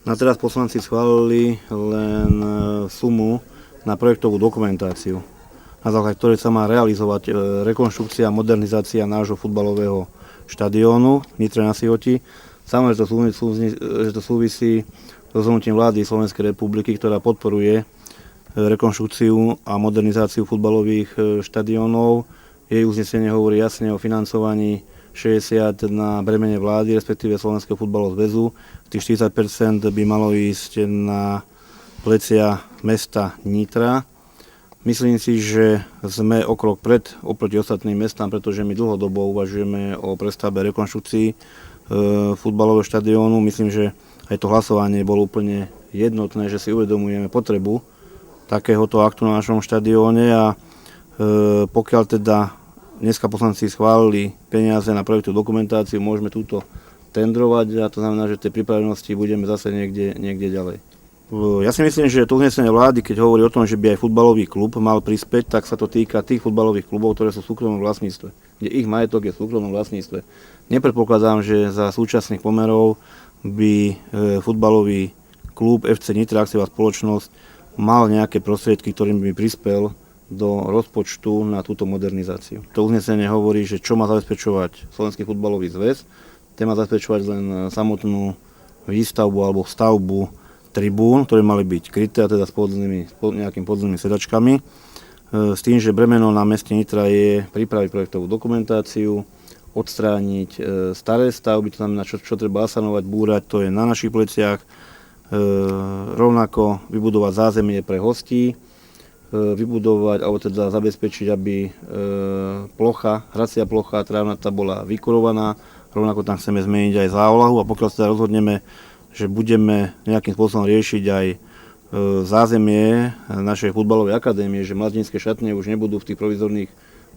Na teraz poslanci schválili len sumu na projektovú dokumentáciu, na základe ktorej sa má realizovať rekonštrukcia a modernizácia nášho futbalového štadiónu v Nitre na Sihoti. Samozrejme, že to súvisí s rozhodnutím vlády Slovenskej republiky, ktorá podporuje rekonštrukciu a modernizáciu futbalových štadiónov. Jej uznesenie hovorí jasne o financovaní 60 na bremene vlády, respektíve Slovenského futbalového zväzu. Tých 40% by malo ísť na plecia mesta Nitra. Myslím si, že sme o krok pred oproti ostatným mestám, pretože my dlhodobo uvažujeme o prestavbe rekonštrukcii futbalového štadiónu. Myslím, že aj to hlasovanie bolo úplne jednotné, že si uvedomujeme potrebu takéhoto aktu na našom štadióne a pokiaľ teda dneska poslanci schválili peniaze na projektovú dokumentáciu, môžeme túto tendrovať a to znamená, že tej pripravenosti budeme zase niekde ďalej. Ja si myslím, že to uznesenie vlády, keď hovorí o tom, že by aj futbalový klub mal prispäť, tak sa to týka tých futbalových klubov, ktoré sú v súkromnom vlastníctve, kde ich majetok je v súkromnom vlastníctve. Nepredpokladám, že za súčasných pomerov by futbalový klub FC Nitra akciová spoločnosť mal nejaké prostriedky, ktorým by prispel do rozpočtu na túto modernizáciu. To uznesenie hovorí, že čo má zabezpečovať Slovenský futbalový zväz, ten má zabezpečovať len samotnú výstavbu alebo stavbu tribún, ktoré mali byť kryté, a teda s nejakými podzemnými sedačkami. S tým, že bremeno na meste Nitra je pripraviť projektovú dokumentáciu, odstrániť staré stavby, to znamená, čo treba asanovať, búrať, to je na našich pleciach. Rovnako vybudovať zázemie pre hostí, vybudovať, alebo teda zabezpečiť, aby hracia plocha trávnatá bola vykurovaná. Rovnako tam chceme zmeniť aj zálohu a pokiaľ sa rozhodneme, že budeme nejakým spôsobom riešiť aj zázemie našej futbalovej akadémie, že mladícke šatne už nebudú v tých provizorných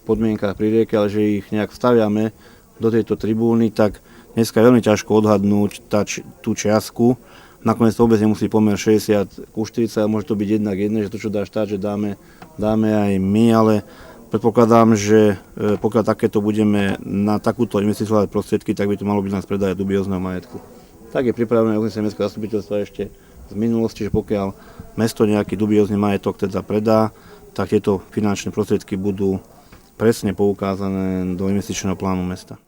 podmienkach pri rieke, ale že ich nejak vstaviame do tejto tribúny, tak dneska je veľmi ťažko odhadnúť tú čiastku. Nakoniec to vôbec nemusí pomer 60:40, môže to byť 1:1, že to, čo dá štát, že dáme aj my, ale predpokladám, že pokiaľ takéto budeme na takúto investíciu hľadať prostriedky, tak by to malo byť len z predaja dubiózneho majetku. Tak je pripravené uznesenie mestského zastupiteľstva ešte z minulosti, že pokiaľ mesto nejaký dubiózny majetok teda predá, tak tieto finančné prostriedky budú presne poukázané do investičného plánu mesta.